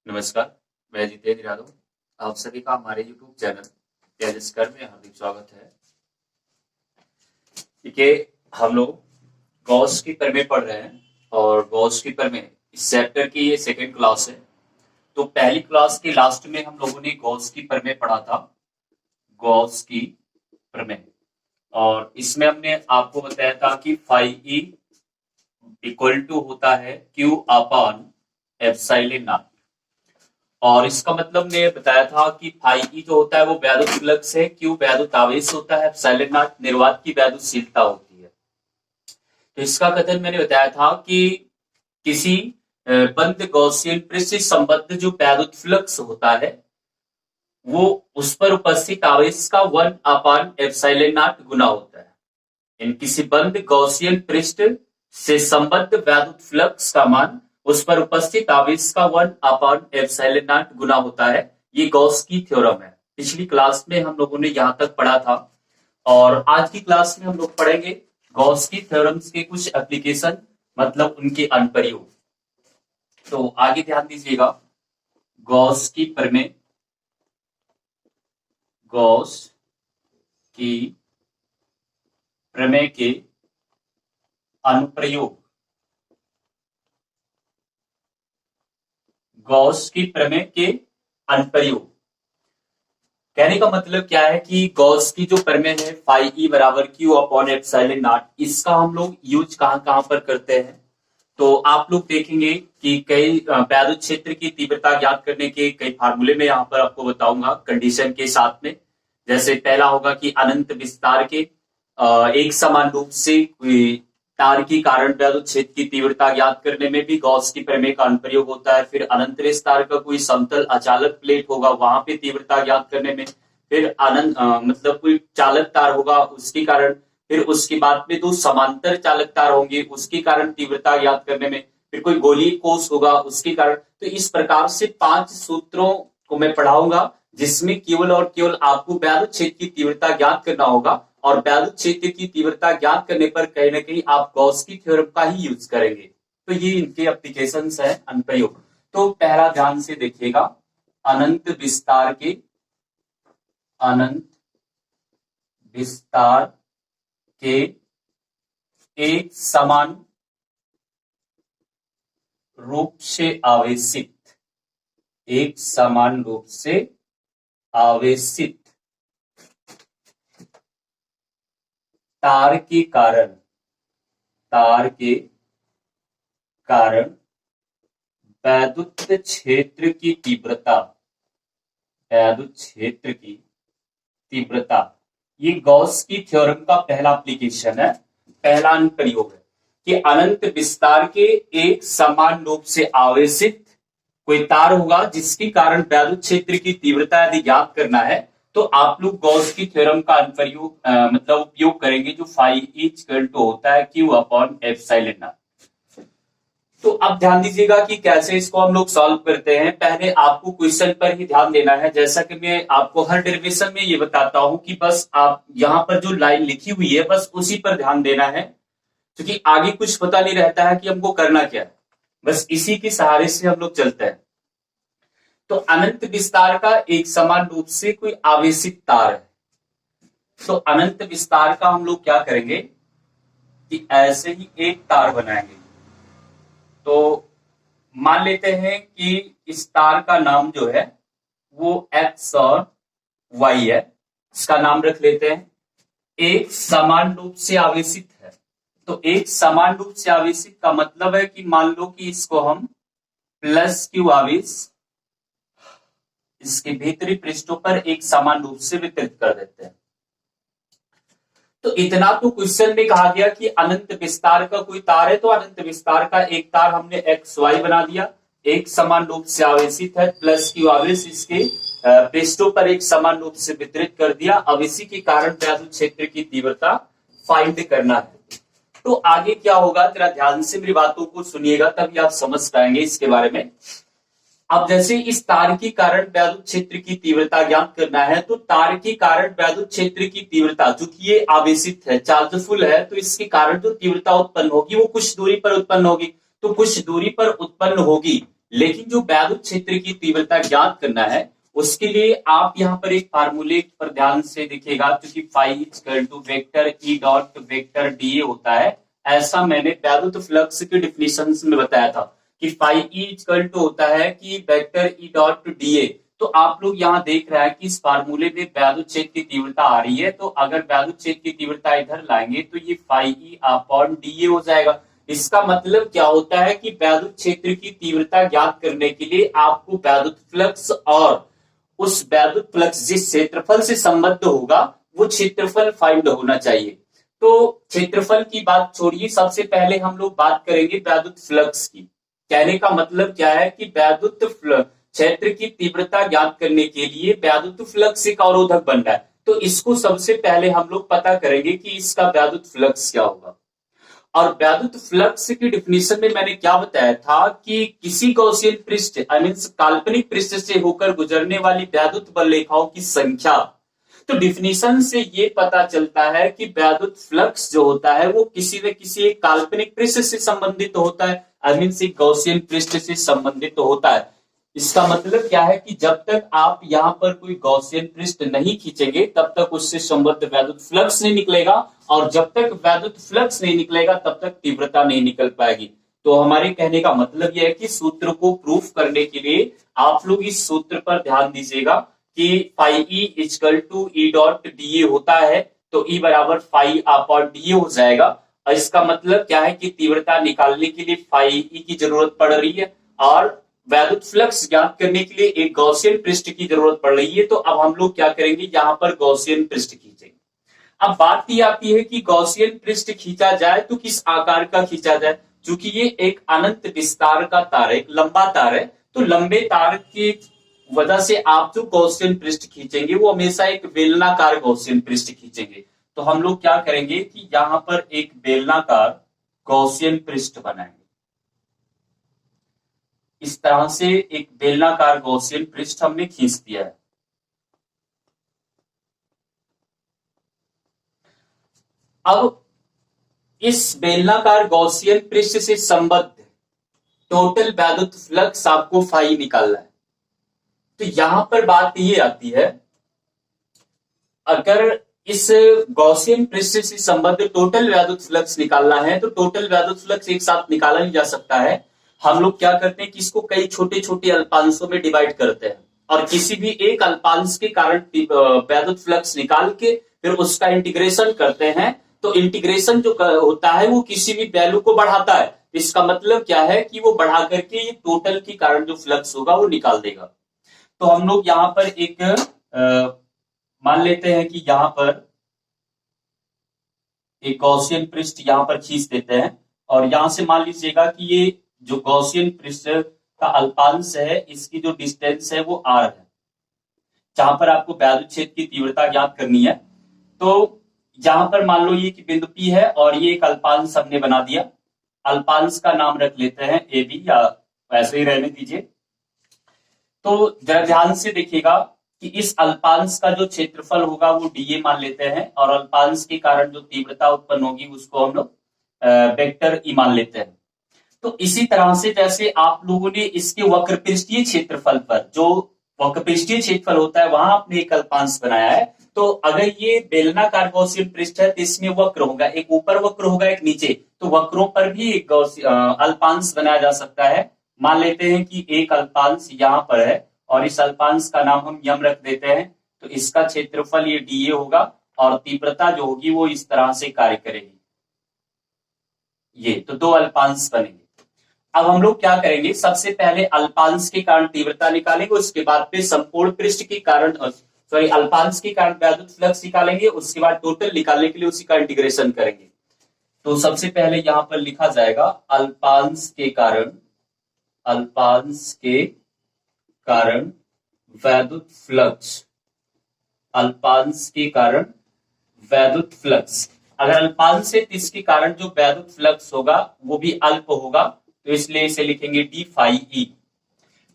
नमस्कार, मैं जितेंद्र यादव। आप सभी का हमारे YouTube चैनल तेजस कर में हार्दिक स्वागत है। ठीक है, हम लोग गॉस की प्रमेय पढ़ रहे हैं और गॉस की प्रमेय इस चैप्टर की ये सेकंड क्लास है। तो पहली क्लास के लास्ट में हम लोगों ने गॉस की प्रमेय पढ़ा था, गॉस की प्रमेय, और इसमें हमने आपको बताया था कि फाई ई इक्वल टू होता है क्यू अपॉन एप्सिलॉन नॉट। और इसका मतलब ने बताया था कि फाई ई जो होता है वो वैद्युत फ्लक्स है, क्यू वैद्युत आवेश होता है, एप्सिलॉन नॉट निर्वात की वैद्युतशीलता होती है। तो इसका कथन मैंने बताया था कि किसी बंद गॉसियन पृष्ठ से संबद्ध जो वैद्युत फ्लक्स होता है वो उस पर उपस्थित आवेश का 1/एप्सिलॉन नॉट गुना होता है। इन किसी बंद गॉसियन पृष्ठ से संबद्ध वैद्युत फ्लक्स का मान उस पर उपस्थित आवेश का 1/एप्सिलॉन नॉट गुना होता है। ये गॉस की थ्योरम है। पिछली क्लास में हम लोगों ने यहां तक पढ़ा था और आज की क्लास में हम लोग पढ़ेंगे गॉस की थ्योरम्स के कुछ एप्लीकेशन, मतलब उनके अनुप्रयोग। तो आगे ध्यान दीजिएगा, गॉस की प्रमेय, गॉस की प्रमेय के अनुप्रयोग। गॉस की प्रमेय के अनुप्रयोग कहने का मतलब क्या है कि गॉस की जो प्रमेय है फाई ई बराबर क्यू अपॉन एप्सिलॉन नॉट, इसका हम लोग यूज कहां कहां पर करते हैं। तो आप लोग देखेंगे कि कई वैद्युत क्षेत्र की तीव्रता ज्ञात करने के कई फार्मूले में यहां पर आपको बताऊंगा कंडीशन के साथ में। जैसे पहला होगा कि अनंत विस्तार के एक समान रूप से तार के कारण वैद्युत क्षेत्र की तीव्रता ज्ञात करने में भी गॉस की प्रमेय का अनुप्रयोग होता है। फिर अनंत विस्तार का कोई समतल अचालक प्लेट होगा, वहां पे तीव्रता ज्ञात करने में। फिर अनंत मतलब कोई चालक तार होगा, उसके कारण। फिर उसके बाद में दो समांतर चालक तार होंगे, उसके कारण तीव्रता ज्ञात करने में। फिर कोई गोलीय कोष होगा, उसके कारण। तो इस प्रकार से 5 सूत्रों को मैं पढ़ाऊंगा जिसमें केवल और केवल आपको वैद्युत क्षेत्र की तीव्रता ज्ञात करना होगा। और वैद्युत क्षेत्र की तीव्रता ज्ञात करने पर कहीं ना कहीं आप गॉस की थ्योरम का ही यूज करेंगे। तो ये इनके एप्लीकेशंस है, अनुप्रयोग। तो पहला ध्यान से देखिएगा, अनंत विस्तार के, अनंत विस्तार के एक समान रूप से आवेशित, एक समान रूप से आवेशित तार के कारण, तार के कारण वैद्युत क्षेत्र की तीव्रता, वैद्युत क्षेत्र की तीव्रता, ये गॉस की थ्योरम का पहला एप्लीकेशन है, पहला अनुप्रयोग है कि अनंत विस्तार के एक समान रूप से आवेशित कोई तार होगा जिसके कारण वैद्युत क्षेत्र की तीव्रता यदि ज्ञात करना है तो आप लोग गॉस की थ्योरम का अनुप्रयोग मतलब उपयोग करेंगे, जो फाई इक्वल टू होता है क्यू अपॉन एप्सिलॉन नॉट। तो अब ध्यान दीजिएगा कि कैसे इसको हम लोग सॉल्व करते हैं। पहले आपको क्वेश्चन पर ही ध्यान देना है, जैसा कि मैं आपको हर डेरिवेशन में ये बताता हूं कि बस आप यहां पर जो लाइन लिखी हुई है बस उसी पर ध्यान देना है, क्योंकि आगे कुछ पता नहीं रहता है कि हमको करना क्या है। बस इसी के सहारे से हम लोग चलते हैं। तो अनंत विस्तार का एक समान रूप से कोई आवेशित तार है, तो अनंत विस्तार का हम लोग क्या करेंगे कि ऐसे ही एक तार बनाएंगे। तो मान लेते हैं कि इस तार का नाम जो है वो एक्स और वाई है, इसका नाम रख लेते हैं। एक समान रूप से आवेशित है, तो एक समान रूप से आवेशित का मतलब है कि मान लो कि इसको हम प्लस क्यू आवेश इसके भीतरी पृष्ठों पर एक समान रूप से वितरित कर देते हैं। तो इतना तो क्वेश्चन में कहा गया कि अनंत विस्तार का कोई तार है, तो अनंत विस्तार का एक तार हमने एक्स वाई बना दिया, एक समान रूप से आवेशित है, प्लस क्यू आवेश इसके पृष्ठों पर एक समान रूप से वितरित कर दिया। अब इसी के कारण वैद्युत क्षेत्र की तीव्रता फाइंड करना है। तो आगे क्या होगा, जरा ध्यान से मेरी बातों को सुनिएगा, तभी आप समझ पाएंगे इसके बारे में। अब जैसे इस तार के कारण वैद्युत क्षेत्र की तीव्रता ज्ञात करना है, तो तार के कारण वैद्युत क्षेत्र की तीव्रता, चूंकि ये आवेशित है, चार्जफुल है, तो इसके कारण जो तीव्रता उत्पन्न होगी वो कुछ दूरी पर उत्पन्न होगी। तो कुछ दूरी पर उत्पन्न होगी, लेकिन जो वैद्युत क्षेत्र की तीव्रता ज्ञात करना है उसके लिए आप यहाँ पर एक फार्मूले पर ध्यान से देखिएगा, क्योंकि phi equal to vector E dot vector d A होता है। ऐसा मैंने वैद्युत फ्लक्स के डिफिनेशन में बताया था कि फाई ई इक्वल टू होता है कि वेक्टर ई डॉट डीए। तो आप लोग यहाँ देख रहे हैं कि इस फार्मूले में वैद्युत क्षेत्र की तीव्रता आ रही है, तो अगर वैद्युत क्षेत्र की तीव्रता इधर लाएंगे तो ये फाई ई अपॉन डीए हो जाएगा। इसका मतलब क्या होता है कि वैद्युत क्षेत्र की तीव्रता ज्ञात करने के लिए आपको वैद्युत फ्लक्स और उस वैद्युत फ्लक्स जिस क्षेत्रफल से संबद्ध होगा वो क्षेत्रफल फाइंड होना चाहिए। तो क्षेत्रफल की बात छोड़िए, सबसे पहले हम लोग बात करेंगे वैद्युत फ्लक्स की। कहने का मतलब क्या है कि वैद्युत क्षेत्र की तीव्रता ज्ञात करने के लिए वैद्युत फ्लक्स एक अवरोधक बन रहा है, तो इसको सबसे पहले हम लोग पता करेंगे कि इसका वैद्युत फ्लक्स क्या होगा। और वैद्युत फ्लक्स की डिफिनेशन में मैंने क्या बताया था कि किसी गॉसियन पृष्ठ आई मीन काल्पनिक पृष्ठ से होकर गुजरने वाली वैद्युत बल रेखाओं की संख्या। तो डिफिनेशन से ये पता चलता है कि वैद्युत फ्लक्स जो होता है वो किसी न किसी एक काल्पनिक पृष्ठ से संबंधित होता है, आई मीन गॉसियन पृष्ठ से संबंधित होता है। इसका मतलब क्या है कि जब तक आप यहाँ पर कोई गॉसियन पृष्ठ नहीं खींचेंगे तब तक उससे संबद्ध वैद्युत फ्लक्स नहीं निकलेगा, और जब तक वैद्युत फ्लक्स नहीं निकलेगा तब तक तीव्रता नहीं निकल पाएगी। तो हमारे कहने का मतलब यह है कि सूत्र को प्रूफ करने के लिए आप लोग इस सूत्र पर ध्यान दीजिएगा कि phi E equal to E dot d A होता है, तो ई बराबर फाई अपॉन डीए हो जाएगा। और इसका मतलब क्या है कि तीव्रता निकालने के लिए फाई ई की जरूरत पड़ रही है और वैद्युत फ्लक्स ज्ञात करने के लिए एक गॉसियन पृष्ठ की जरूरत पड़ रही है। तो अब हम लोग क्या करेंगे, यहाँ पर गॉसियन पृष्ठ खींचेंगे। अब बात ये आती है कि गॉसियन पृष्ठ खींचा जाए तो किस आकार का खींचा जाए। चूंकि ये एक अनंत विस्तार का तार है, एक लंबा तार है, तो लंबे तार की वजह से आप जो गॉसियन पृष्ठ खींचेंगे वो हमेशा एक बेलनाकार गॉसियन पृष्ठ खींचेंगे। तो हम लोग क्या करेंगे कि यहाँ पर एक बेलनाकार गॉसियन पृष्ठ बनाएंगे। इस तरह से एक बेलनाकार गॉसियन पृष्ठ हमने खींच दिया है। अब इस बेलनाकार गॉसियन पृष्ठ से संबद्ध टोटल वैद्युत फ्लक्स आपको फाई निकालना है। तो यहां पर बात ये आती है, अगर इस गॉसियन पृष्ठ से संबद्ध टोटल वैद्युत फ्लक्स निकालना है तो टोटल वैद्युत फ्लक्स एक साथ निकाला नहीं जा सकता है। हम लोग क्या करते हैं कि इसको कई छोटे छोटे अल्पांशों में डिवाइड करते हैं और किसी भी एक अल्पांश के कारण वैद्युत फ्लक्स निकाल के फिर उसका इंटीग्रेशन करते हैं। तो इंटीग्रेशन जो होता है वो किसी भी वैल्यू को बढ़ाता है। इसका मतलब क्या है कि वो बढ़ा करके ये टोटल के कारण जो फ्लक्स होगा वो निकाल देगा। तो हम लोग यहाँ पर एक मान लेते हैं कि यहाँ पर एक गॉसियन पृष्ठ यहाँ पर खींच देते हैं और यहां से मान लीजिएगा कि ये जो गॉसियन पृष्ठ का अल्पांश है इसकी जो डिस्टेंस है वो आर है, जहां पर आपको वैद्युत क्षेत्र की तीव्रता ज्ञात करनी है। तो यहां पर मान लो ये कि बिंदु पी है और ये एक अल्पांश हमने बना दिया। अल्पांश का नाम रख लेते हैं ए बी, या वैसे ही रहने दीजिए। तो जरा ध्यान से देखिएगा कि इस अल्पांश का जो क्षेत्रफल होगा वो डीए मान लेते हैं और अल्पांश के कारण जो तीव्रता उत्पन्न होगी उसको हम लोग वेक्टर ई मान लेते हैं। तो इसी तरह से जैसे आप लोगों ने इसके वक्रपृष्ठीय क्षेत्रफल पर, जो वक्रपृष्ठीय क्षेत्रफल होता है वहां आपने एक अल्पांश बनाया है, तो अगर ये बेलनाकार गॉसियन पृष्ठ है तो इसमें वक्र होगा, एक ऊपर वक्र होगा एक नीचे, तो वक्रों पर भी एक अल्पांश बनाया जा सकता है। मान लेते हैं कि एक अल्पांश यहाँ पर है और इस अल्पांश का नाम हम यम रख देते हैं। तो इसका क्षेत्रफल ये डीए होगा और तीव्रता जो होगी वो इस तरह से कार्य करेगी। ये तो दो अल्पांश बनेंगे। अब हम लोग क्या करेंगे, सबसे पहले अल्पांश के कारण तीव्रता निकालेंगे, उसके बाद फिर संपूर्ण पृष्ठ के कारण अल्पांश के कारण वैद्युत फ्लक्स निकालेंगे, उसके बाद टोटल निकालने के लिए उसी का इंटीग्रेशन करेंगे। तो सबसे पहले यहां पर लिखा जाएगा अल्पांश के कारण वैद्युत फ्लक्स, अल्पांश के कारण वैद्युत फ्लक्स। अगर अल्पांश है तो इसके कारण जो वैद्युत फ्लक्स होगा वो भी अल्प होगा, तो इसलिए इसे लिखेंगे डी फाई ई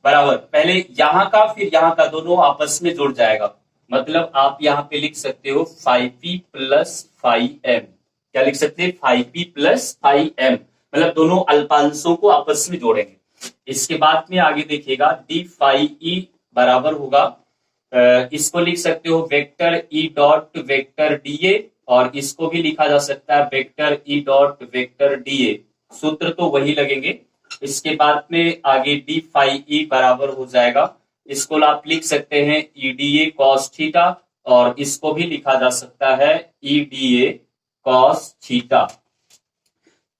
बराबर, पहले यहां का फिर यहां का दोनों आपस में जुड़ जाएगा। मतलब आप यहां पे लिख सकते हो phi P plus phi M. क्या लिख सकते हैं, phi P plus phi M, मतलब दोनों अल्पांशों को आपस में जोड़ेंगे। इसके बाद में आगे देखिएगा डी फाई ई बराबर होगा, इसको लिख सकते हो vector E dot vector DA, और इसको भी लिखा जा सकता है vector E dot vector DA, सूत्र तो वही लगेंगे। इसके बाद में आगे डी फाई ई बराबर हो जाएगा, इसको आप लिख सकते हैं ईडीए कॉस थीटा, और इसको भी लिखा जा सकता है ईडीए कॉस थीटा।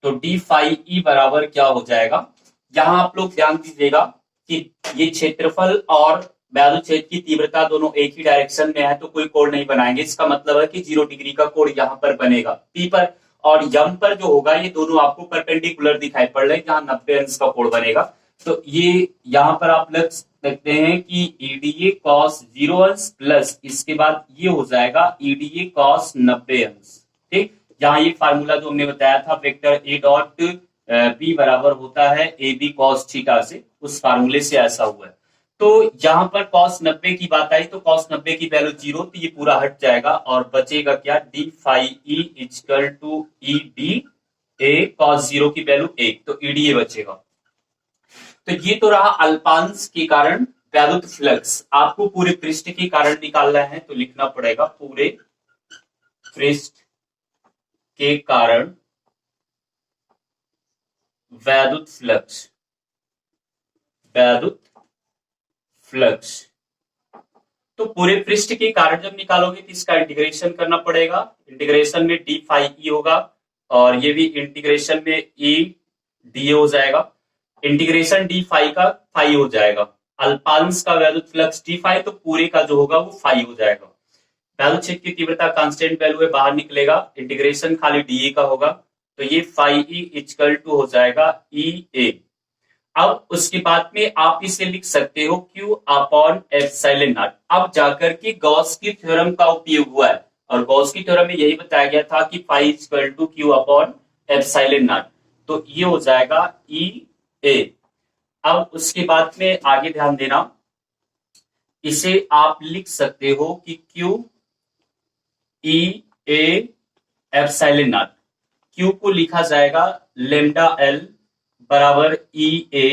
तो डी फाई ई बराबर क्या हो जाएगा, यहां आप लोग ध्यान दीजिएगा कि ये क्षेत्रफल और वैल्यू छेद की तीव्रता दोनों एक ही डायरेक्शन में है, तो कोण कोण नहीं बनाएंगे। इसका मतलब है कि 0 डिग्री का कोण यहां पर बनेगा पी पर, और यम पर जो होगा ये दोनों आपको परपेंडिकुलर दिखाई पड़ रहे हैं, जहां 90 अंश का कोण बनेगा। तो ये यहां पर आप लग सकते हैं कि ईडीए कॉस 0 अंश प्लस इसके बाद ये हो जाएगा ईडीए कॉस 90 अंश। ठीक, जहां ये फार्मूला जो हमने बताया था वेक्टर ए डॉट बी बराबर होता है ए बी कॉस थीटा से, उस फार्मूले से ऐसा हुआ है। तो यहां पर cos 90 की बात आई तो cos 90 की वैल्यू 0, तो ये पूरा हट जाएगा और बचेगा क्या, d phi E equal to E d A cos 0 की वैल्यू 1, तो ईडीए बचेगा। तो ये तो रहा अल्पांश के कारण वैद्युत फ्लक्स। आपको पूरे पृष्ठ के कारण निकालना है तो लिखना पड़ेगा पूरे पृष्ठ के कारण वैद्युत फ्लक्स, वैद्युत फ्लक्स। तो पूरे पृष्ठ के कारण जब निकालोगे तो इसका इंटीग्रेशन करना पड़ेगा, इंटीग्रेशन में डी फाई ई होगा, और ये भी इंटीग्रेशन में ई डी हो जाएगा, इंटीग्रेशन डी फाई का फाई हो जाएगा, अल्पांश का वैद्युत फ्लक्स डी फाई, तो पूरे का जो होगा वो फाई हो जाएगा। वैद्युत क्षेत्र की तीव्रता कांस्टेंट वैल्यू है, बाहर निकलेगा, इंटीग्रेशन खाली डी का होगा, तो ये फाई ई इक्वल टू हो जाएगा ई ए। अब उसके बाद में आप इसे लिख सकते हो Q अपॉन एप्सिलॉन नॉट। अब जाकर के गॉस की थ्योरम का उपयोग हुआ है, और गॉस की थ्योरम में यही बताया गया था कि phi equal to Q upon epsilon naught, तो ये हो जाएगा ई ए। अब उसके बाद में आगे ध्यान देना, इसे आप लिख सकते हो कि Q E A epsilon not, Q को लिखा जाएगा लेमडा एल बराबर ई ए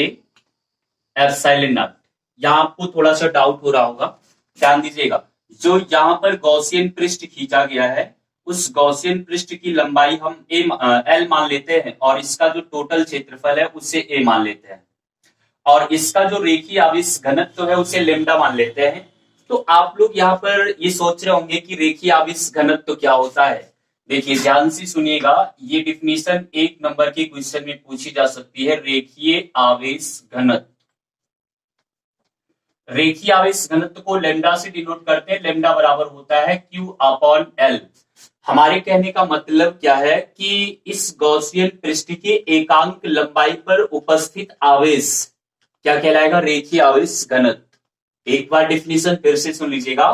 एप्सिलॉन नॉट। यहां आपको थोड़ा सा डाउट हो रहा होगा, ध्यान दीजिएगा, जो यहां पर गॉसियन पृष्ठ खींचा गया है उस गॉसियन पृष्ठ की लंबाई हम एल मान लेते हैं, और इसका जो टोटल क्षेत्रफल है उसे ए मान लेते हैं, और इसका जो रेखीय आवेश घनत्व है उसे लेमडा मान लेते हैं। तो आप लोग यहाँ पर ये सोच रहे होंगे कि रेखीय आवेश घनत्व क्या होता है। देखिए ध्यान से सुनिएगा, ये डिफिनीशन 1 नंबर के क्वेश्चन में पूछी जा सकती है। रेखीय आवेश घनत्व, रेखीय आवेश घनत्व को लेमडा से डिनोट करते हैं, लेमडा बराबर होता है Q अपॉन एल। हमारे कहने का मतलब क्या है कि इस गॉसियन पृष्ठ के एकांक लंबाई पर उपस्थित आवेश क्या कहलाएगा, रेखीय आवेश घनत्व। एक बार डिफिनीशन फिर से सुन लीजिएगा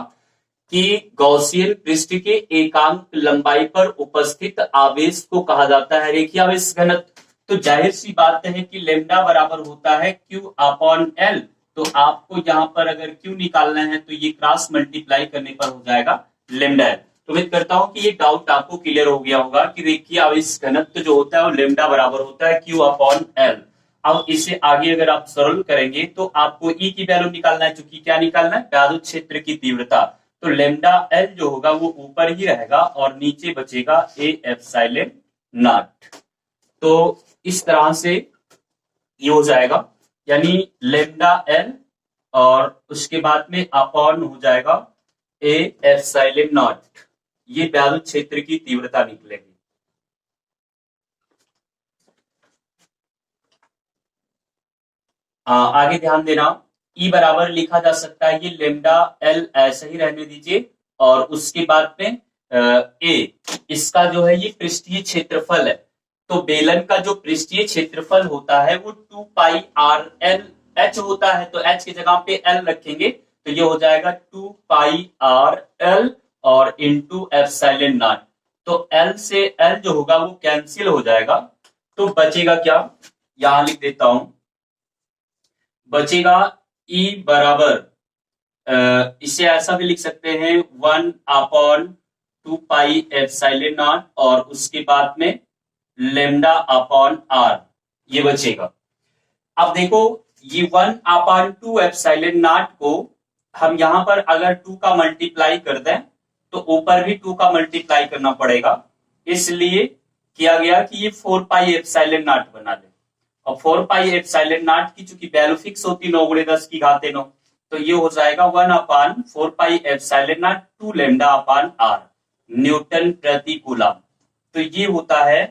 कि गॉसियन पृष्ठ के एकांक लंबाई पर उपस्थित आवेश को कहा जाता है रेखीय आवेश घनत्व। तो जाहिर सी बात है कि लेमडा बराबर होता है Q अपॉन एल, तो आपको यहां पर अगर Q निकालना है तो ये क्रॉस मल्टीप्लाई करने पर हो जाएगा लेमडा एल। तो उम्मीद करता हूं कि ये डाउट आपको क्लियर हो गया होगा कि रेखीय आवेश घनत्व जो होता है वो लेमडा बराबर होता है Q अपॉन एल। अब इसे आगे अगर आप सरल करेंगे तो आपको ई की वैल्यू निकालना है, चूंकि क्या निकालना है, वैद्युत क्षेत्र की तीव्रता, तो लेमडा एल जो होगा वो ऊपर ही रहेगा और नीचे बचेगा ए एप्सिलॉन नॉट। तो इस तरह से ये हो जाएगा, यानी लेमडा एल और उसके बाद में अपॉन हो जाएगा ए एप्सिलॉन नॉट, ये वैद्युत क्षेत्र की तीव्रता निकलेगी। आगे ध्यान देना, ई बराबर लिखा जा सकता है, ये लेमडा एल ऐसे ही रहने दीजिए, और उसके बाद में ए, इसका जो है ये पृष्ठीय क्षेत्रफल है, तो बेलन का जो पृष्ठीय क्षेत्रफल होता है वो 2 पाई आर एल एच होता है, तो एच की जगह पे एल रखेंगे, तो ये हो जाएगा 2 पाई आर एल और इंटू एप्सिलॉन नॉट। तो एल से एल जो होगा वो कैंसिल हो जाएगा, तो बचेगा क्या, यहां लिख देता हूं, बचेगा ई बराबर, इसे ऐसा भी लिख सकते हैं 1 अपॉन 2 पाई एप्सिलॉन नॉट और उसके बाद में लेमडा अपॉन आर, ये बचेगा। अब देखो ये 1/2 एप्सिलॉन नॉट को हम यहां पर अगर 2 का मल्टीप्लाई कर दें तो ऊपर भी 2 का मल्टीप्लाई करना पड़ेगा, इसलिए किया गया कि ये 4 पाई एप्सिलॉन नॉट बना ले। और 4 पाई एप्सिलॉन नॉट की चूंकि वैल्यू फिक्स होती 9 × 10⁻⁹ तो ये हो जाएगा 1/4 pi epsilon naught 2 lambda upon R newton प्रति कूलम। तो ये होता है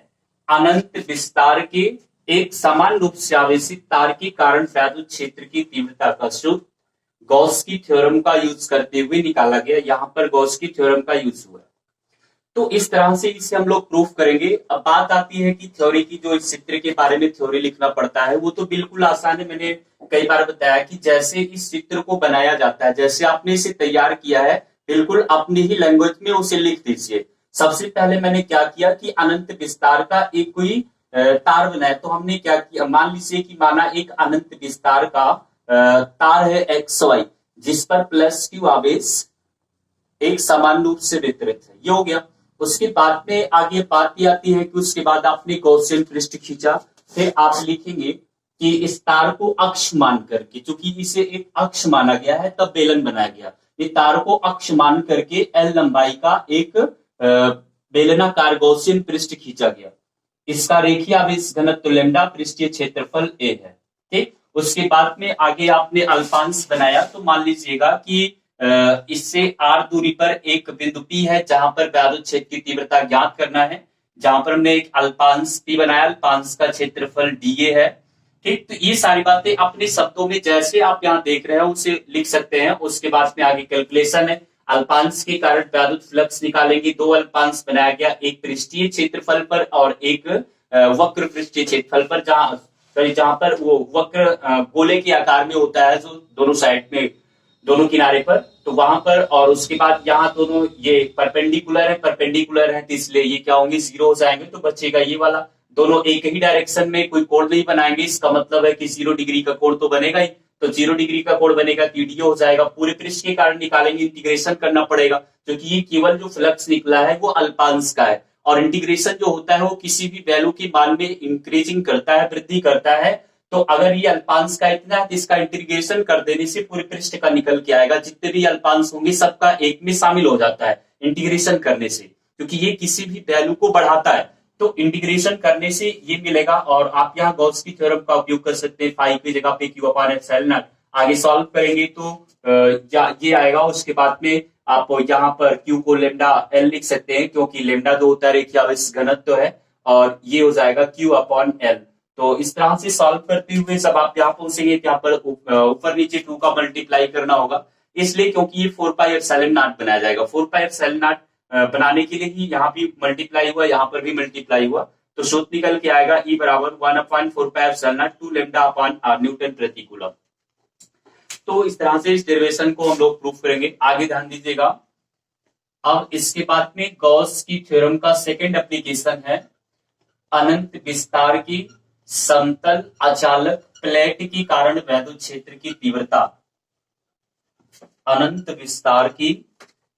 अनंत विस्तार के एक समान रूप से आवेशित तार के कारण वैद्युत क्षेत्र की तीव्रता का सूत्र गॉस की थ्योरम का यूज करते हुए निकाला गया। यहां पर गॉस की थ्योरम का यूज हुआ। तो इस तरह से इसे हम लोग प्रूफ करेंगे। अब बात आती है कि थ्योरी की, जो इस चित्र के बारे में थ्योरी लिखना पड़ता है वो तो बिल्कुल आसान है। मैंने कई बार बताया कि जैसे इस चित्र को बनाया जाता है, जैसे आपने इसे तैयार किया है, बिल्कुल अपनी ही लैंग्वेज में उसे लिख दीजिए। सबसे पहले मैंने क्या किया कि अनंत विस्तार का एक कोई तार बनाया। तो हमने क्या किया, मान लीजिए कि माना एक अनंत विस्तार का तार है XY जिस पर +Q आवेश एक समान रूप से वितरित है। ये हो गया। उसके बाद में आगे बात ये आती है कि उसके बाद आपने गॉसियन पृष्ठ खींचा, फिर आप लिखेंगे कि इस तार को अक्ष मान करके, चूंकि इसे एक अक्ष माना गया है तब बेलन बनाया गया, ये तार को अक्ष मान करके L लंबाई का एक बेलनाकार गॉसियन पृष्ठ खींचा गया। इसका रेखीय आवेश घनत्व लैम्डा, पृष्ठीय क्षेत्रफल A है। ठीक, उसके बाद में आगे आपने अल्पांश बनाया। तो मान लीजिएगा कि इससे r दूरी पर एक बिंदु P है जहां पर वैद्युत क्षेत्र की तीव्रता ज्ञात करना है, जहां पर हमने एक अल्पांश P बनाया, अल्पांश का क्षेत्रफल dA है। ठीक, तो ये सारी बातें अपने शब्दों में जैसे आप यहाँ देख रहे हो उसे लिख सकते हैं। उसके बाद में आगे कैलकुलेशन है। अल्पांश के कारण वैद्युत फ्लक्स निकालेंगे। 2 अल्पांश बनाया गया, एक पृष्ठीय क्षेत्रफल पर और एक वक्र पृष्ठीय क्षेत्रफल पर, जहां पर वो वक्र गोले के आकार में होता है जो दोनों साइड में, दोनों किनारे पर, तो वहां पर। और उसके बाद यहाँ दोनों ये परपेंडिकुलर है तो इसलिए ये क्या होंगे, 0 हो जाएंगे। तो बचेगा ये वाला, दोनों एक ही डायरेक्शन में कोई कोण नहीं बनाएंगे, इसका मतलब है कि 0 डिग्री का कोण तो बनेगा ही। तो 0 डिग्री का कोण बनेगा तो टीडीओ हो जाएगा। पूरे पृष्ठ के कारण निकालेंगे, इंटीग्रेशन करना पड़ेगा क्योंकि ये केवल जो फ्लक्स निकला है वो अल्पांश का है, और इंटीग्रेशन जो होता है वो किसी भी वैल्यू के मान में इंक्रीजिंग करता है, वृद्धि करता है। तो अगर ये अल्पांश का इतना है तो इसका इंटीग्रेशन कर देने से पूरे पृष्ठ का निकल के आएगा। जितने भी अल्पांश होंगे सबका एक में शामिल हो जाता है इंटीग्रेशन करने से, क्योंकि ये किसी भी वैल्यू को बढ़ाता है। तो इंटीग्रेशन करने से ये मिलेगा। और आप यहाँ गॉस की थ्योरम का उपयोग कर सकते हैं, फाइव की जगह पे Q/ε0। आगे सॉल्व करेंगे तो ये आएगा। उसके बाद में आप यहाँ पर Q को λL लिख सकते हैं क्योंकि λ 2 होता है, रेखीय आवेश घनत्व है, और ये हो जाएगा Q/L। तो इस तरह से सॉल्व करते हुए सब आप यहाँ पहुंचेंगे, यहाँ पर ऊपर नीचे 2 का मल्टीप्लाई करना होगा, इसलिए क्योंकि ये 4πε0 बनाया जाएगा। 4πε0 बनाने के लिए ही यहाँ भी मल्टीप्लाई हुआ, यहाँ पर भी मल्टीप्लाई हुआ, तो सूत्र निकल के आएगा E बराबर 1/4πε0 2 λ/r न्यूटन प्रति कूलम। तो इस तरह से इस डेरिवेशन को हम लोग प्रूफ करेंगे। आगे ध्यान दीजिएगा। अब इसके बाद में गॉस की थ्योरम का सेकंड एप्लीकेशन है अनंत विस्तार की समतल अचालक प्लेट के कारण वैद्युत क्षेत्र की तीव्रता। अनंत विस्तार की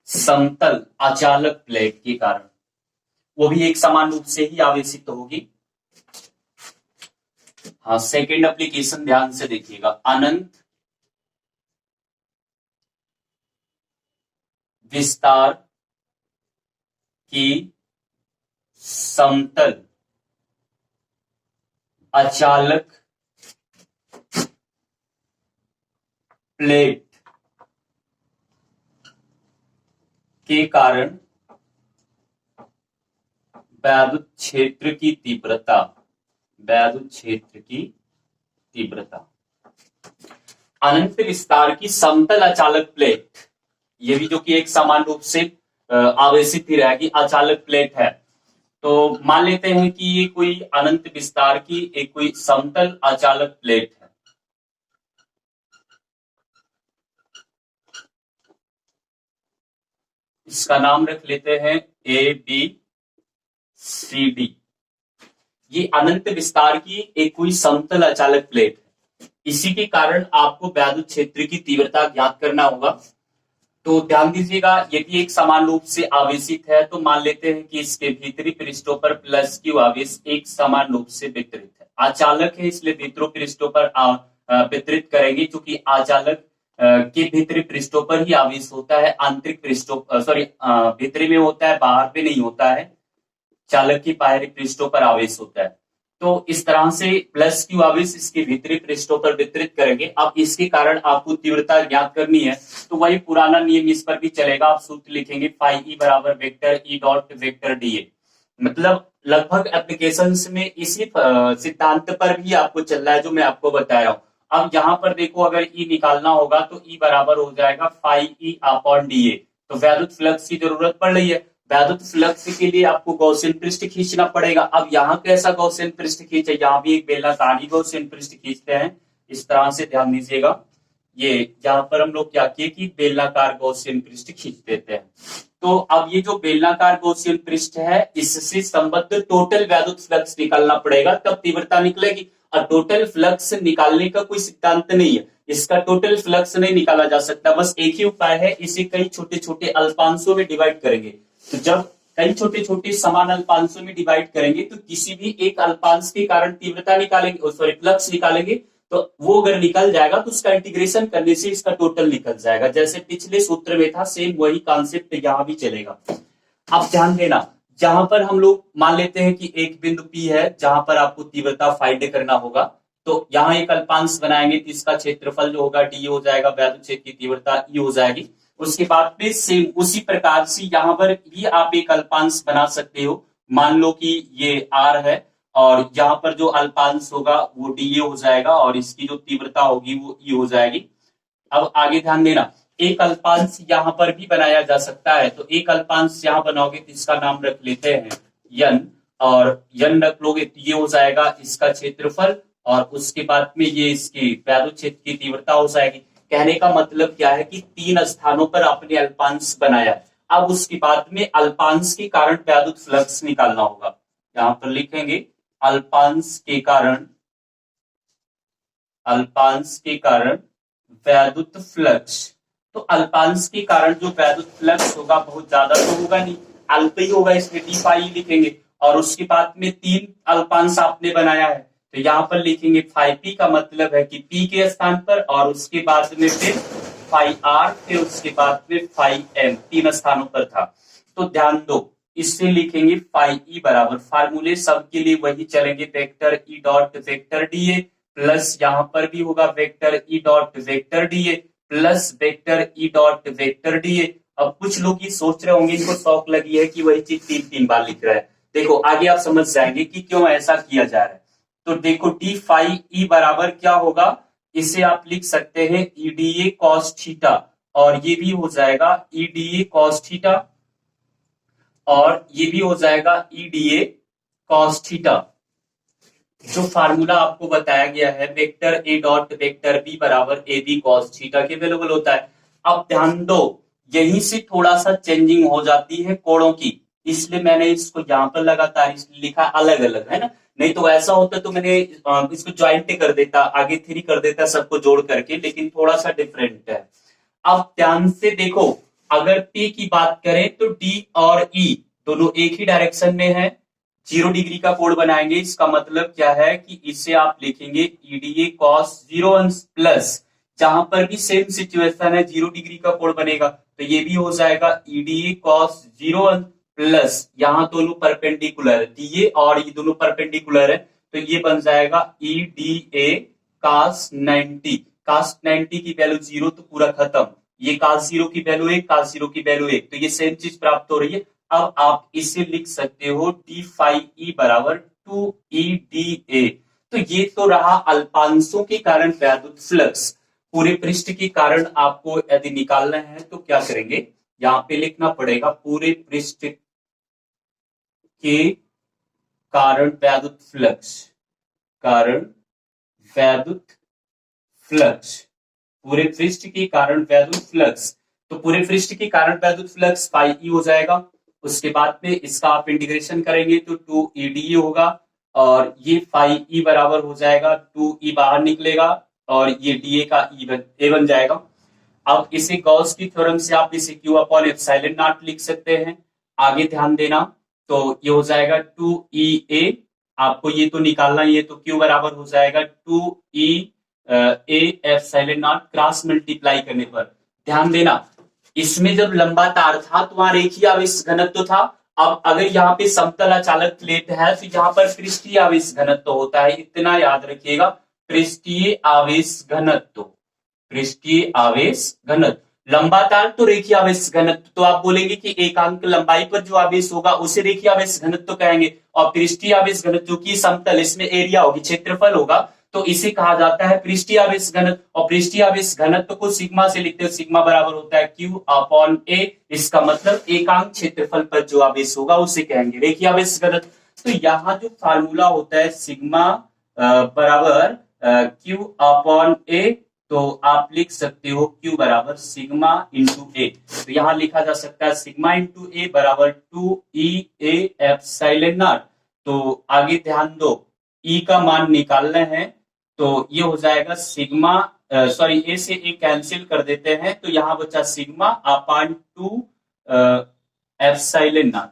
समतल अचालक प्लेट के कारण, वो भी एक समान रूप से ही आवेशित होगी। हाँ, सेकंड एप्लीकेशन ध्यान से देखिएगा। अनंत विस्तार की समतल अचालक प्लेट के कारण वैद्युत क्षेत्र की तीव्रता, वैद्युत क्षेत्र की तीव्रता। अनंत विस्तार की समतल अचालक प्लेट, ये भी जो कि एक समान रूप से आवेशित ही रहेगी, अचालक प्लेट है। तो मान लेते हैं कि ये कोई अनंत विस्तार की एक कोई समतल अचालक प्लेट है। इसका नाम रख लेते हैं ABCD। ये अनंत विस्तार की एक कोई समतल अचालक प्लेट है। इसी के कारण आपको वैद्युत क्षेत्र की तीव्रता ज्ञात करना होगा। तो ध्यान दीजिएगा, यदि एक समान रूप से आवेशित है तो मान लेते हैं कि इसके भीतरी पृष्ठों पर +Q आवेश एक समान रूप से वितरित है। आचालक है इसलिए भीतरों पृष्ठों पर वितरित करेंगे, क्योंकि आचालक के भीतरी पृष्ठों पर ही आवेश होता है, आंतरिक पृष्ठों सॉरी भीतरी में होता है, बाहर में नहीं होता है। चालक की बाहरी पृष्ठों पर आवेश होता है। तो इस तरह से प्लस क्यू आवेश इसके भीतरी पृष्ठों पर वितरित करेंगे। अब इसके कारण आपको तीव्रता ज्ञात करनी है, तो वही पुराना नियम इस पर भी चलेगा। आप सूत्र लिखेंगे फाई ई बराबर vector E dot vector D A. मतलब लगभग एप्लीकेशंस में इसी सिद्धांत पर भी आपको चल रहा है जो मैं आपको बता रहा हूं। अब यहाँ पर देखो, अगर ई निकालना होगा तो ई बराबर हो जाएगा phi E upon d A. तो वैद्युत फ्लक्स की जरूरत पड़ रही है। वैद्युत फ्लक्स के लिए आपको गॉसियन पृष्ठ खींचना पड़ेगा। अब यहाँ कैसा गॉसियन पृष्ठ खींचे, यहाँ भी एक बेलनाकार गॉसियन पृष्ठ खींचते हैं। इस तरह से ध्यान दीजिएगा, ये यहाँ पर हम लोग क्या किए कि बेलनाकार गॉसियन पृष्ठ खींच देते हैं। तो अब ये जो बेलनाकार गॉसियन पृष्ठ है, इससे संबद्ध टोटल वैद्युत फ्लक्स निकालना पड़ेगा, तब तीव्रता निकलेगी। और टोटल फ्लक्स निकालने का कोई सिद्धांत नहीं है, इसका टोटल फ्लक्स नहीं निकाला जा सकता। बस एक ही उपाय है, इसे कई छोटे छोटे अल्पांशों में डिवाइड करेंगे। तो जब कई छोटे छोटे समान अल्पांशों में डिवाइड करेंगे तो किसी भी एक अल्पांश के कारण तीव्रता निकालेंगे, सॉरी फ्लक्स निकालेंगे, तो वो अगर निकल जाएगा तो उसका इंटीग्रेशन करने से इसका टोटल निकल जाएगा। जैसे पिछले सूत्र में था, सेम वही कॉन्सेप्ट यहां भी चलेगा। अब ध्यान देना, जहां पर हम लोग मान लेते हैं कि एक बिंदु P है जहां पर आपको तीव्रता फाइंड करना होगा, तो यहाँ एक अल्पांश बनाएंगे तो इसका क्षेत्रफल जो होगा डी हो जाएगा, वैद्युत क्षेत्र की तीव्रता ई हो जाएगी। उसके बाद में सेम उसी प्रकार से यहाँ पर भी आप एक अल्पांश बना सकते हो। मान लो कि ये आर है और यहाँ पर जो अल्पांश होगा वो डी हो जाएगा और इसकी जो तीव्रता होगी वो ई हो जाएगी। अब आगे ध्यान देना, एक अल्पांश यहाँ पर भी बनाया जा सकता है। तो एक अल्पांश यहाँ बनाओगे तो इसका नाम रख लेते हैं यन, और यन रख लोगे तो ये हो जाएगा इसका क्षेत्रफल, और उसके बाद में ये इसकी वैद्युत क्षेत्र की तीव्रता हो जाएगी। कहने का मतलब क्या है कि 3 स्थानों पर आपने अल्पांश बनाया। अब उसके बाद में अल्पांश के कारण वैद्युत फ्लक्स निकालना होगा। यहां पर लिखेंगे अल्पांश के कारण वैद्युत फ्लक्स। तो अल्पांश के कारण जो वैद्युत फ्लक्स होगा बहुत ज्यादा तो होगा नहीं, अल्प ही होगा, इसमें डी फाई लिखेंगे। और उसके बाद में 3 अल्पांश आपने बनाया है, तो यहाँ पर लिखेंगे फाई पी का मतलब है कि पी के स्थान पर, और उसके बाद में फिर फाई आर, फिर उसके बाद में फाई एम, 3 स्थानों पर था। तो ध्यान दो, इससे लिखेंगे फाई ई बराबर, फार्मूले सबके लिए वही चलेंगे, vector E dot vector D A plus यहाँ पर भी होगा vector E dot vector D A plus vector E dot vector D A. अब कुछ लोग ये सोच रहे होंगे, इनको शौक लगी है कि वही चीज 3-3 बार लिख रहा है। देखो आगे आप समझ जाएंगे कि क्यों ऐसा किया जा रहा है। तो देखो डी फाई ई बराबर क्या होगा, इसे आप लिख सकते हैं E d A cos theta, और ये भी हो जाएगा E d A cos theta, और ये भी हो जाएगा E d A cos theta. जो फार्मूला आपको बताया गया है vector A dot vector B बराबर ए बी कॉस थीटा के अवेलेबल होता है। अब ध्यान दो, यहीं से थोड़ा सा चेंजिंग हो जाती है कोणों की, इसलिए मैंने इसको यहाँ पर लगातार लिखा अलग अलग, है ना। नहीं तो ऐसा होता तो मैंने इसको ज्वाइंट कर देता, आगे 3 कर देता सबको जोड़ करके, लेकिन थोड़ा सा डिफरेंट है। अब ध्यान से देखो, अगर P की बात करें तो D और E दोनों एक ही डायरेक्शन में है, 0 डिग्री का कोण बनाएंगे। इसका मतलब क्या है कि इसे आप लिखेंगे ईडीए कॉस 0 प्लस, जहां पर भी सेम सिचुएशन है 0 डिग्री का कोण बनेगा, तो ये भी हो जाएगा ईडीए कॉस 0 प्लस, यहाँ दोनों परपेंडिकुलर है, डीए और ये दोनों परपेंडिकुलर है, तो ये बन जाएगा ईडीए कॉस 90। कॉस 90 की वैल्यू 0 तो पूरा खत्म, ये कॉस 0 की वैल्यू 1, कॉस 0 की वैल्यू 1, तो ये सेम चीज प्राप्त हो रही है। अब आप इसे लिख सकते हो डी फाई ई बराबर 2 ई डी ए। तो ये तो रहा अल्पांशों के कारण वैद्युत फ्लक्स। पूरे पृष्ठ के कारण आपको यदि निकालना है तो क्या करेंगे, यहां पे लिखना पड़ेगा पूरे पृष्ठ के कारण वैद्युत फ्लक्स, पूरे पृष्ठ के कारण वैद्युत फ्लक्स। तो पूरे पृष्ठ के कारण वैद्युत फ्लक्स फाई ई हो जाएगा। उसके बाद में इसका आप इंटीग्रेशन करेंगे तो 2 ई डी होगा, और ये फाई ई बराबर हो जाएगा 2 ई बाहर निकलेगा, और ये डी ए का ए बन जाएगा। अब इसे गॉस की थ्योरम से आप इसे क्यू अपॉन एप्सिलॉन नॉट लिख सकते हैं। आगे ध्यान देना, तो ये हो जाएगा 2 ई ए आपको ये तो निकालना, ये तो Q बराबर हो जाएगा 2E A epsilon not cross multiply करने पर। ध्यान देना, इसमें जब लंबा तार था तो वहां रेखीय आवेश घनत्व था। अब अगर यहाँ पे समतल अचालक प्लेट है तो यहाँ पर पृष्ठीय आवेश घनत्व होता है, इतना याद रखिएगा। पृष्ठीय आवेश घनत्व, पृष्ठीय आवेश घनत्व। लंबा तार तो रेखीय आवेश घनत्व, तो आप बोलेंगे कि एकांक लंबाई पर जो आवेश होगा उसे रेखीय आवेश घनत्व कहेंगे। और पृष्ठीय आवेश घनत्व जो कि समतल, इसमें एरिया होगी, क्षेत्रफल होगा, तो इसे कहा जाता है पृष्ठीय आवेश घनत्व। और पृष्ठीय आवेश घनत्व को सिग्मा से लिखते हैं, सिग्मा बराबर होता है Q अपॉन A। इसका मतलब एकांक क्षेत्रफल पर जो आवेश होगा उसे कहेंगे रेखीय आवेश घनत्व। तो यहाँ जो फार्मूला होता है सिग्मा बराबर Q अपॉन A, तो आप लिख सकते हो Q बराबर सिग्मा इंटू ए। तो यहां लिखा जा सकता है सिग्मा इंटू ए बराबर 2E A एप्सिलॉन नॉट। तो आगे ध्यान दो, E का मान निकालना है, तो ये हो जाएगा सिग्मा, सॉरी ए से ए कैंसिल कर देते हैं, तो यहां बचा सिग्मा अपॉन 2 एप्सिलॉन नॉट।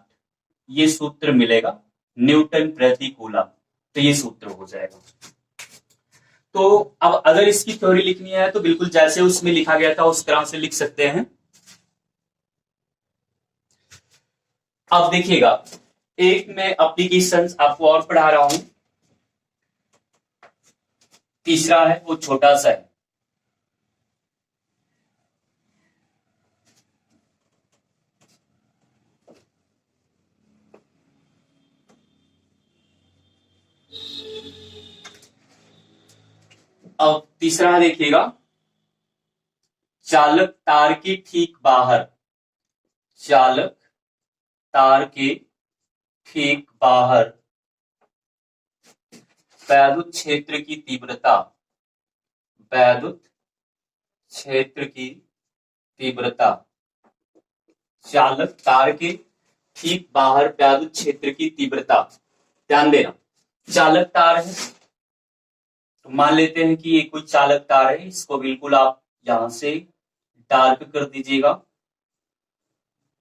ये सूत्र मिलेगा न्यूटन प्रति कूलम, तो ये सूत्र हो जाएगा। तो अब अगर इसकी थ्योरी लिखनी है तो बिल्कुल जैसे उसमें लिखा गया था उस तरह से लिख सकते हैं। अब देखिएगा, एक मैं एप्लीकेशंस आपको और पढ़ा रहा हूं, तीसरा है वो छोटा सा है। अब तीसरा देखिएगा, चालक तार के ठीक बाहर, चालक तार के ठीक बाहर वैद्युत क्षेत्र की तीव्रता, वैद्युत क्षेत्र की तीव्रता, चालक तार के ठीक बाहर वैद्युत क्षेत्र की तीव्रता। ध्यान देना, चालक तार है, तो मान लेते हैं कि ये कोई चालक तार है, इसको बिल्कुल आप यहां से डार्क कर दीजिएगा,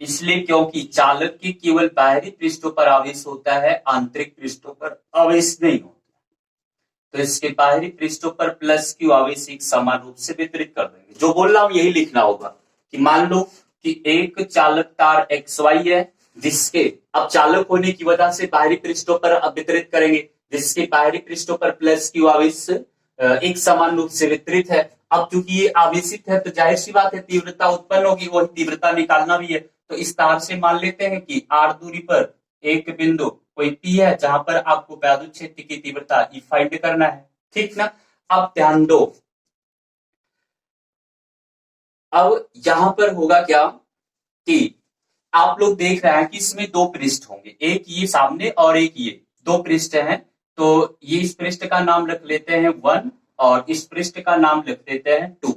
इसलिए क्योंकि चालक के केवल बाहरी पृष्ठों पर आवेश होता है, आंतरिक पृष्ठों पर आवेश नहीं होता। तो इसके बाहरी पृष्ठों पर प्लस Q आवेश एक समान रूप से वितरित कर देंगे। जो बोल रहा हूं यही लिखना होगा कि मान लो कि एक चालक तार XY है, जिसके अब चालक होने की वजह से बाहरी पृष्ठों पर अब वितरित करेंगे, जिसके बाहरी पृष्ठों पर प्लस Q आवेश एक समान रूप से वितरित है। अब चूंकि ये आवेशित है तो जाहिर सी बात है तीव्रता उत्पन्न होगी, वही तीव्रता निकालना भी है। तो इस तार से मान लेते हैं कि R दूरी पर एक बिंदु कोई P है, जहां पर आपको वैद्युत क्षेत्र की तीव्रता E फाइंड करना है, ठीक ना। अब ध्यान दो, अब यहां पर होगा क्या कि आप लोग देख रहे हैं कि इसमें दो पृष्ठ होंगे, एक ये सामने और एक ये, दो पृष्ठ हैं। तो ये इस पृष्ठ का नाम रख लेते हैं 1 और इस पृष्ठ का नाम रख देते हैं 2।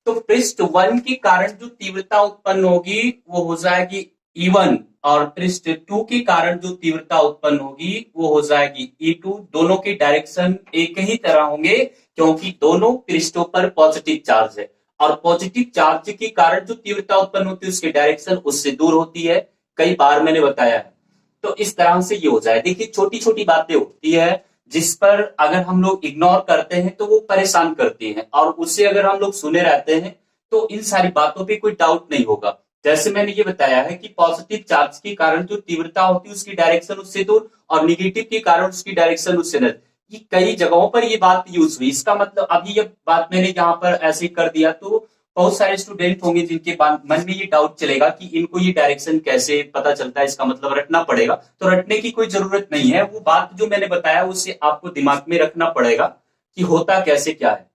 तो पृष्ठ 1 के कारण जो तीव्रता उत्पन्न होगी वो हो जाएगी E1, और पृष्ठ 2 के कारण जो तीव्रता उत्पन्न होगी वो हो जाएगी E2। दोनों के डायरेक्शन एक ही तरह होंगे क्योंकि दोनों पृष्ठों पर पॉजिटिव चार्ज है, और पॉजिटिव चार्ज के कारण जो तीव्रता उत्पन्न होती है उसकी डायरेक्शन उससे दूर होती है, कई बार मैंने बताया है। तो इस तरह से ये हो जाए। देखिए छोटी छोटी बातें होती है जिस पर अगर हम लोग इग्नोर करते हैं तो वो परेशान करती हैं, और उससे अगर हम लोग सुने रहते हैं तो इन सारी बातों पे कोई डाउट नहीं होगा। जैसे मैंने ये बताया है कि पॉजिटिव चार्ज के कारण जो तीव्रता होती है उसकी डायरेक्शन उससे दूर, और निगेटिव के कारण उसकी डायरेक्शन उससे नजदीक। ये कई जगहों पर ये बात यूज हुई, इसका मतलब अभी ये बात मैंने यहाँ पर ऐसे कर दिया तो बहुत सारे स्टूडेंट होंगे जिनके मन में ये डाउट चलेगा कि इनको ये डायरेक्शन कैसे पता चलता है, इसका मतलब रटना पड़ेगा। तो रटने की कोई जरूरत नहीं है, वो बात जो मैंने बताया उससे आपको दिमाग में रखना पड़ेगा कि होता कैसे क्या है।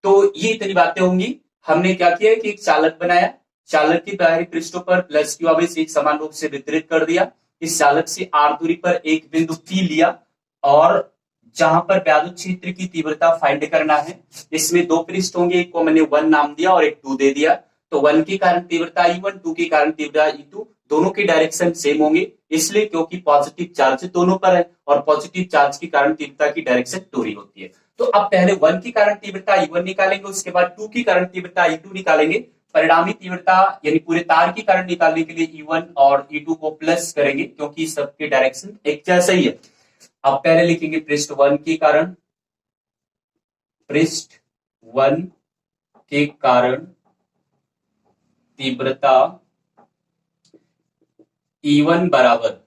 तो ये इतनी बातें होंगी। हमने क्या किया कि एक चालक बनाया, चालक की बाहरी पृष्ठों पर प्लस Q आवेश एक समान रूप से वितरित कर दिया। इस चालक से R दूरी पर एक बिंदु P लिया, और जहां पर वैद्युत क्षेत्र की तीव्रता फाइंड करना है, इसमें दो पृष्ठ होंगे, एक को मैंने 1 नाम दिया और एक 2 दे दिया। तो 1 के कारण तीव्रता E1, 2 के कारण तीव्रता E2, दोनों के डायरेक्शन सेम होंगे, इसलिए क्योंकि पॉजिटिव चार्ज दोनों पर है, और पॉजिटिव चार्ज के कारण तीव्रता की डायरेक्शन दूरी होती है। तो अब पहले 1 के कारण तीव्रता E1 निकालेंगे, उसके बाद 2 के कारण तीव्रता E2 निकालेंगे। परिणामी तीव्रता यानी पूरे तार के कारण निकालने के लिए E1 और E2 को प्लस करेंगे क्योंकि सबके डायरेक्शन एक जैसा ही है। अब पहले लिखेंगे पृष्ठ 1 के कारण, पृष्ठ 1 के कारण तीव्रता E1 बराबर,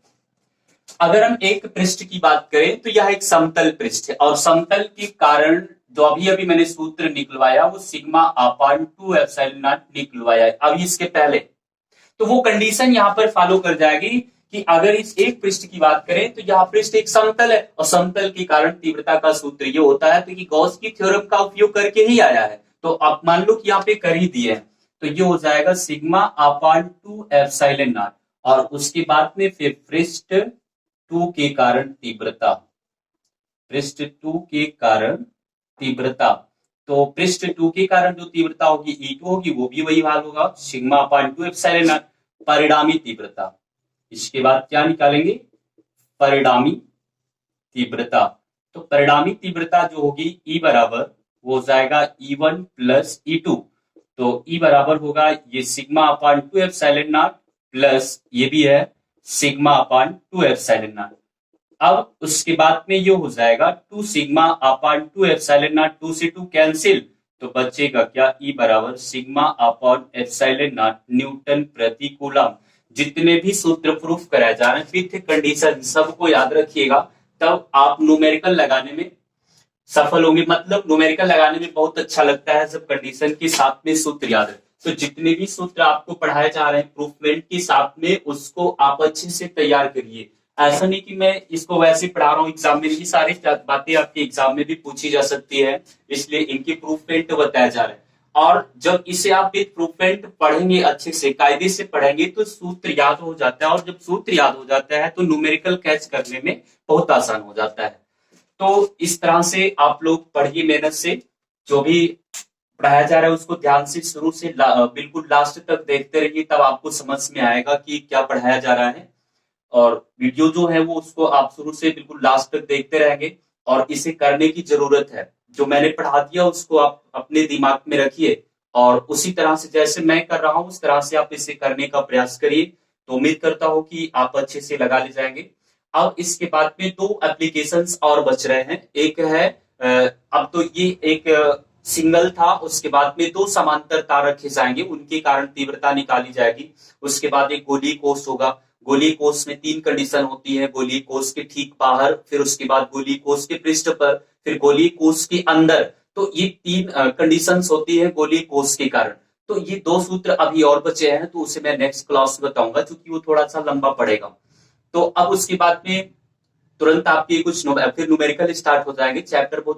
अगर हम एक पृष्ठ की बात करें तो यह एक समतल पृष्ठ है और समतल के कारण जो अभी अभी मैंने सूत्र निकलवाया वो सिग्मा अपान 2 एप्सिलॉन नॉट निकलवाया अभी इसके पहले, तो वो कंडीशन यहां पर फॉलो कर जाएगी कि अगर इस एक पृष्ठ की बात करें तो यह पृष्ठ एक समतल है और समतल के कारण तीव्रता का सूत्र ये होता है, तो ये गॉस की थ्योरम का उपयोग करके ही आया है, तो आप मान लो कि यहाँ पे कर ही दिए हैं, तो ये हो जाएगा सिग्मा अपान 2 एप्सिलॉन नॉट और उसके बाद में फिर पृष्ठ 2 के कारण तीव्रता, पृष्ठ 2 के कारण तीव्रता, तो पृष्ठ 2 के कारण जो तीव्रता होगी E2 होगी वो भी वही भाग होगा सिग्मा अपान 2 एप्सिलॉन नॉट परिणामी तीव्रता। इसके बाद क्या निकालेंगे, परिणामी तीव्रता, तो परिणामी तीव्रता जो होगी E बराबर वो हो जाएगा E1 प्लस E2, तो E बराबर होगा ये sigma upon 2 epsilon not plus ये भी है सिग्मा अपान 2 एप्सिलॉन नॉट। अब उसके बाद में ये हो जाएगा 2 सिग्मा अपान 2 एप्सिलॉन नॉट, 2 से 2 कैंसिल, तो बचेगा क्या E बराबर sigma upon epsilon not Newton प्रति कूलम। जितने भी सूत्र प्रूफ कराए जा रहे हैं विथ कंडीशन सबको याद रखिएगा, तब आप न्यूमेरिकल लगाने में सफल होंगे। मतलब न्यूमेरिकल लगाने में बहुत अच्छा लगता है जब कंडीशन के साथ में सूत्र याद है, तो जितने भी सूत्र आपको पढ़ाए जा रहे हैं प्रूफमेंट के साथ में उसको आप अच्छे से तैयार करिए। ऐसा नहीं कि मैं इसको वैसे पढ़ा रहा हूँ एग्जाम में, ये सारी बातें आपके एग्जाम में भी पूछी जा सकती है, इसलिए इनकी प्रूफमेंट बताया जा रहा है। और जब इसे आप विद प्रूफमेंट पढ़ेंगे अच्छे से कायदे से पढ़ेंगे तो सूत्र याद हो जाता है, और जब सूत्र याद हो जाता है तो न्यूमेरिकल कैच करने में बहुत आसान हो जाता है। तो इस तरह से आप लोग पढ़िए मेहनत से, जो भी पढ़ाया जा रहा है उसको ध्यान से शुरू से बिल्कुल लास्ट तक देखते रहिए, तब आपको समझ में आएगा कि क्या पढ़ाया जा रहा है। और वीडियो जो है वो उसको आप शुरू से बिल्कुल लास्ट तक देखते रहेंगे और इसे करने की जरूरत है। जो मैंने पढ़ा दिया उसको आप अपने दिमाग में रखिए और उसी तरह से जैसे मैं कर रहा हूं उस तरह से आप इसे करने का प्रयास करिए, तो उम्मीद करता हूं कि आप अच्छे से लगा ले जाएंगे। अब इसके बाद में 2 एप्लीकेशंस और बच रहे हैं। एक है अब तो ये एक सिंगल था, उसके बाद में 2 समांतर तार रखे जाएंगे, उनके कारण तीव्रता निकाली जाएगी। उसके बाद एक गोलीय कोष होगा, गोलीय कोष में 3 कंडीशन होती है, गोलीय कोष के ठीक बाहर, फिर उसके बाद गोलीय कोष के पृष्ठ पर, फिर गोलीय कोष के अंदर। तो ये 3 कंडीशंस होती है गोलीय कोष के कारण। तो ये 2 सूत्र अभी और बचे हैं, तो उसे मैं नेक्स्ट क्लास में बताऊंगा क्योंकि वो थोड़ा सा लंबा पड़ेगा। तो अब उसके बाद में तुरंत आपके कुछ फिर न्यूमेरिकल स्टार्ट हो जाएंगे, चैप्टर बहुत